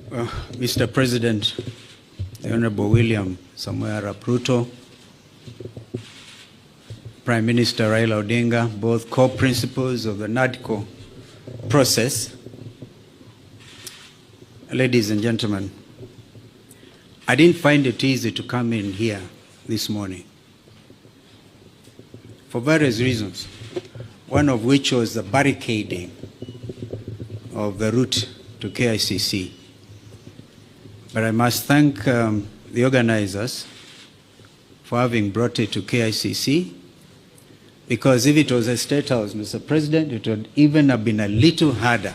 Mr. President, the Honorable William Samoei Arap Ruto, Prime Minister Raila Odinga, both co-principals of the NADCO process. Ladies and gentlemen, I didn't find it easy to come in here this morning for various reasons, one of which was the barricading of the route to KICC. But I must thank the organizers for having brought it to KICC, because if it was a State House, Mr. President, it would even have been a little harder.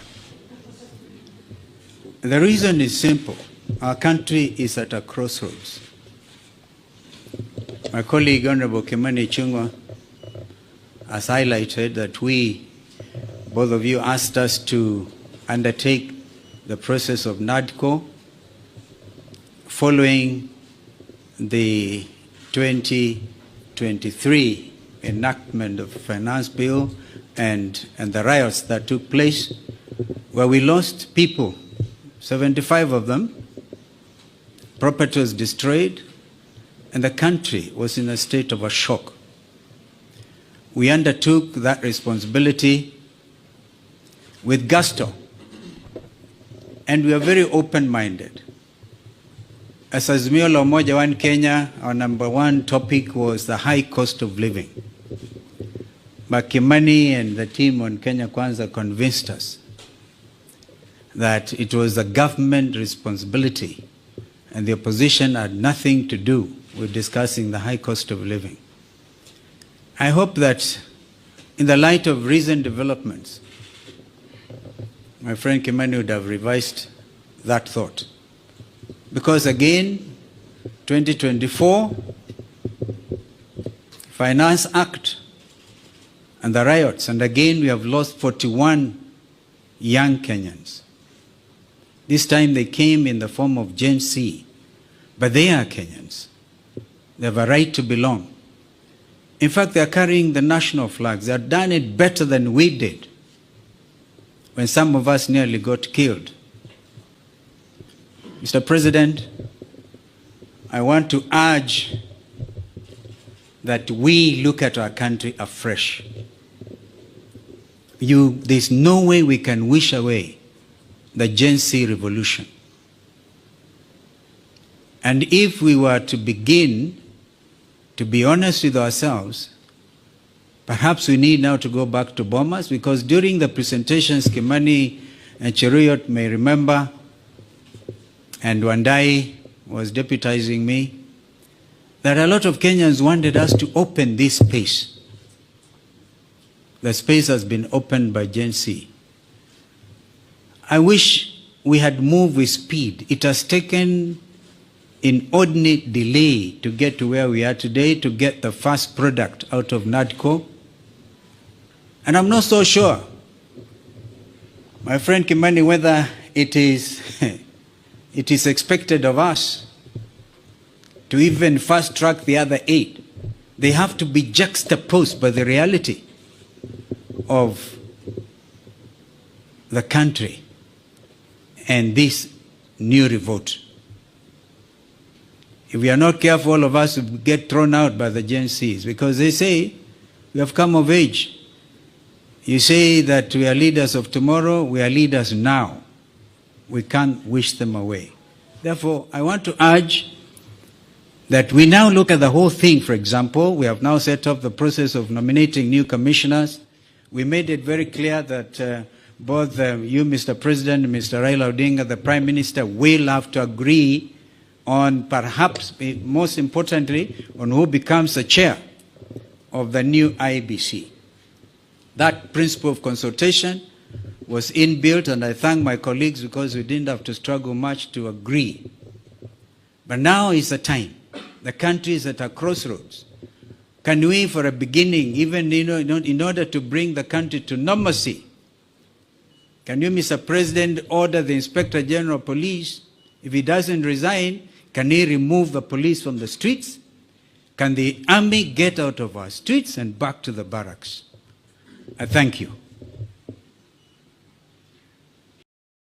The reason is simple. Our country is at a crossroads. My colleague, Honorable Kimani Ichung'wah, has highlighted that both of you asked us to undertake the process of NADCO following the 2023 enactment of the finance bill and the riots that took place, where we lost people, 75 of them, property was destroyed, and the country was in a state of a shock. We undertook that responsibility with gusto, and we are very open-minded. As Azimio la Umoja One Kenya, our number one topic was the high cost of living. But Kimani and the team on Kenya Kwanza convinced us that it was the government responsibility and the opposition had nothing to do with discussing the high cost of living. I hope that in the light of recent developments, my friend Kimani would have revised that thought. Because again, 2024, Finance Act and the riots, and again we have lost 41 young Kenyans. This time they came in the form of Genzs, but they are Kenyans. They have a right to belong. In fact, they are carrying the national flags. They have done it better than we did when some of us nearly got killed. Mr. President, I want to urge that we look at our country afresh. There's no way we can wish away the Genzs revolution. And if we were to begin to be honest with ourselves, perhaps we need now to go back to Bomas, because during the presentations, Kimani and Cheruiyot may remember, and Wandai was deputizing me, that a lot of Kenyans wanted us to open this space. The space has been opened by Genzs. I wish we had moved with speed. It has taken inordinate delay to get to where we are today, to get the first product out of NADCO. And I'm not so sure, my friend Kimani, whether it is expected of us to even fast track the other 8. They have to be juxtaposed by the reality of the country and this new revolt. If we are not careful, all of us will get thrown out by the Genzs, because they say we have come of age. You say that we are leaders of tomorrow, we are leaders now. We can't wish them away. Therefore, I want to urge that we now look at the whole thing. For example, we have now set up the process of nominating new commissioners. We made it very clear that both you, Mr. President, and Mr. Raila Odinga, the Prime Minister, will have to agree on, perhaps most importantly, on who becomes the chair of the new IEBC. That principle of consultation was inbuilt, and I thank my colleagues because we didn't have to struggle much to agree. But now is the time. The country is at a crossroads. Can we, for a beginning, even in order to bring the country to normalcy, can you, Mr. President, order the Inspector General of Police, if he doesn't resign, can he remove the police from the streets? Can the army get out of our streets and back to the barracks? I thank you.